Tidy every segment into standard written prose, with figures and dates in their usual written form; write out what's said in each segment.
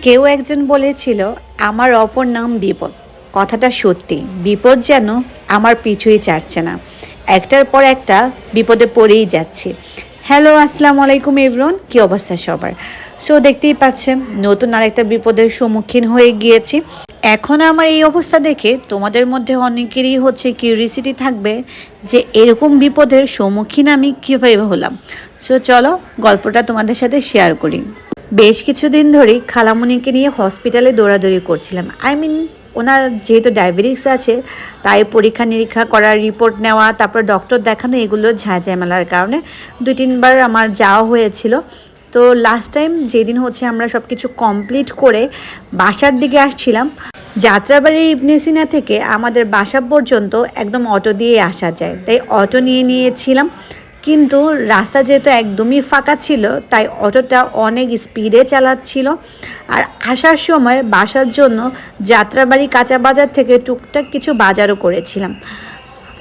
কেউ একজন বলেছিল আমার অপর নাম বিপদ। কথাটা সত্যি, বিপদ যেন আমার পিছুই ছাড়ছে না, একটার পর একটা বিপদে পড়েই যাচ্ছে। হ্যালো, আসসালামু আলাইকুম এভরিওয়ান, কী অবস্থা সবার? সো দেখতেই পাচ্ছেন নতুন আরেকটা বিপদের সম্মুখীন হয়ে গিয়েছি। এখন আমার এই অবস্থা দেখে তোমাদের মধ্যে অনেকেরই হচ্ছে কিউরিয়াসিটি থাকবে যে এরকম বিপদের সম্মুখীন আমি কীভাবে হলাম। সো চলো গল্পটা তোমাদের সাথে শেয়ার করি। বেশ কিছুদিন ধরেই খালামণিকে নিয়ে হসপিটালে দৌড়াদৌড়ি করছিলাম। ওনার যেহেতু ডায়াবেটিস আছে, তাই পরীক্ষা নিরীক্ষা করার, রিপোর্ট নেওয়া, তারপর ডক্টর দেখানো, এগুলো ঝাঁঝামেলার কারণে 2-3 বার আমার যাওয়া হয়েছিল। তো লাস্ট টাইম যেদিন হচ্ছে আমরা সব কিছু কমপ্লিট করে বাসার দিকে আসছিলাম, যাত্রাবাড়ি ইবনে সিনা থেকে আমাদের বাসা পর্যন্ত একদম অটো দিয়ে আসা যায়, তাই অটো নিয়ে নিয়েছিলাম। কিন্তু রাস্তা যেহেতু একদমই ফাঁকা ছিল, তাই অটোটা অনেক স্পিডে চালাচ্ছিল। আর আসার সময় বাসার জন্য যাত্রাবাড়ি কাঁচা বাজার থেকে টুকটাক কিছু বাজারও করেছিলাম।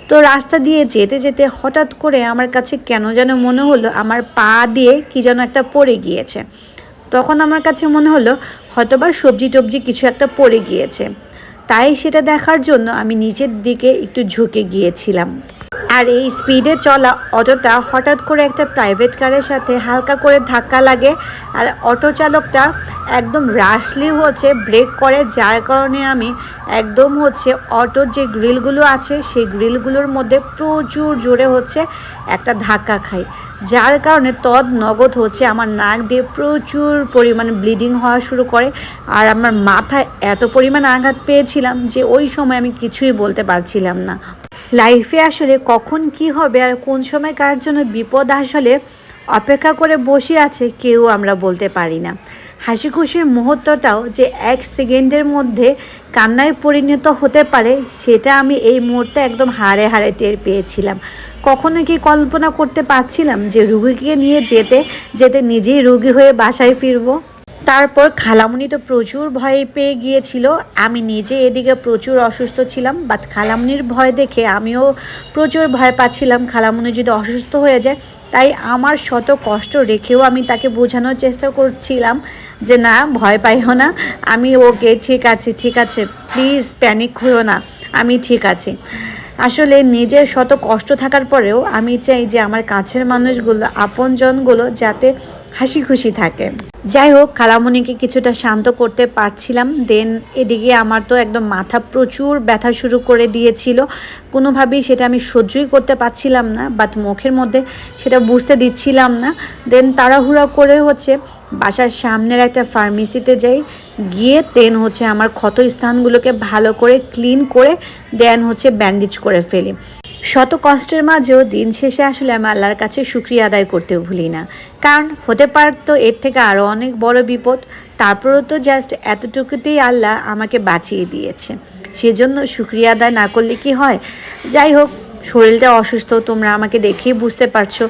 তো রাস্তা দিয়ে যেতে যেতে হঠাৎ করে আমার কাছে কেন যেন মনে হলো আমার পা দিয়ে কি যেন একটা পড়ে গিয়েছে। তখন আমার কাছে মনে হলো হয়তোবা সবজি টবজি কিছু একটা পড়ে গিয়েছে, তাই সেটা দেখার জন্য আমি নিচের দিকে একটু ঝুঁকে গিয়েছিলাম। আর এই স্পিডে চলা অটোটা হঠাৎ করে একটা প্রাইভেট কারের সাথে হালকা করে ধাক্কা লাগে, আর অটো চালকটা একদম রাশলি হচ্ছে ব্রেক করে, যার কারণে আমি একদম হচ্ছে অটোর যে গ্রিলগুলো আছে সেই গ্রিলগুলোর মধ্যে প্রচুর জোরে হচ্ছে একটা ধাক্কা খাই, যার কারণে নগদ হচ্ছে আমার নাক দিয়ে প্রচুর পরিমাণে ব্লিডিং হওয়া শুরু করে। আর আমার মাথায় এত পরিমাণে আঘাত পেয়েছিলাম যে ওই সময় আমি কিছুই বলতে পারছিলাম না। লাইফে আসলে কখন কি হবে আর কোন সময় কার জন্য বিপদ আসলে অপেক্ষা করে বসে আছে কেউ আমরা বলতে পারি না। হাসি খুশির মুহূর্তটাও যে 1 সেকেন্ডের মধ্যে কান্নায় পরিণত হতে পারে, সেটা আমি এই মুহূর্তে একদম হাড়ে হাড়ে টের পেয়েছিলাম। কখনো কি কল্পনা করতে পারছিলাম যে রুগীকে নিয়ে যেতে যেতে নিজেই রুগী হয়ে বাসায় ফিরবো? তারপর খালামণি তো প্রচুর ভয় পেয়ে গিয়েছিল, আমি নিজে এদিকে প্রচুর অসুস্থ ছিলাম। বাট খালামণির ভয় দেখে আমিও প্রচুর ভয় পাচ্ছিলাম খালামণি যদি অসুস্থ হয়ে যায়। তাই আমার শত কষ্ট রেখেও আমি তাকে বোঝানোর চেষ্টা করছিলাম যে না, ভয় পাইও না, আমি ওকে, ঠিক আছে ঠিক আছে, প্লিজ প্যানিক হইও না, আমি ঠিক আছি। আসলে নিজের শত কষ্ট থাকার পরেও আমি চাই যে আমার কাছের মানুষগুলো, আপনজনগুলো যাতে হাসি খুশি থাকে। যাই হোক, খালামণিকে কিছুটা শান্ত করতে পারছিলাম। দেন এদিকে আমার তো একদম মাথা প্রচুর ব্যথা শুরু করে দিয়েছিল, কোনোভাবেই সেটা আমি সহ্যই করতে পারছিলাম না, বাট মুখের মধ্যে সেটা বুঝতে দিচ্ছিলাম না। দেন তাড়াহুড়া করে হচ্ছে বাসার সামনের একটা ফার্মেসিতে যাই, গিয়ে দেন হচ্ছে আমার ক্ষত স্থানগুলোকে ভালো করে ক্লিন করে দেন হচ্ছে ব্যান্ডেজ করে ফেলি। শত কষ্টের মাঝেও দিন শেষে আসলে আমি আল্লাহর কাছে শুকরিয়া আদায় করতেও ভুলি না, কারণ হতে পারতো এর থেকে আরও অনেক বড় বিপদ, তারপরেও তো জাস্ট এতটুকুতেই আল্লাহ আমাকে বাঁচিয়ে দিয়েছে, সেজন্য শুকরিয়া আদায় না করলে কি হয়। যাই হোক, শরীরটা অসুস্থ তোমরা আমাকে দেখেই বুঝতে পারছো,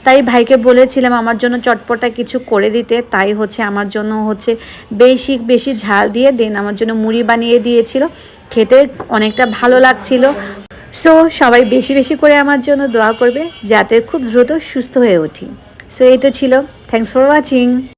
তাই ভাইকে বলেছিলাম আমার জন্য চটপটা কিছু করে দিতে, তাই হচ্ছে আমার জন্য হচ্ছে বেশি বেশি ঝাল দিয়ে দেন আমার জন্য মুড়ি বানিয়ে দিয়েছিল, খেতে অনেকটা ভালো লাগছিল। সো সবাই বেশি বেশি করে আমার জন্য দোয়া করবে যাতে খুব দ্রুত সুস্থ হয়ে উঠি। সো এই তো ছিল। Thanks for watching.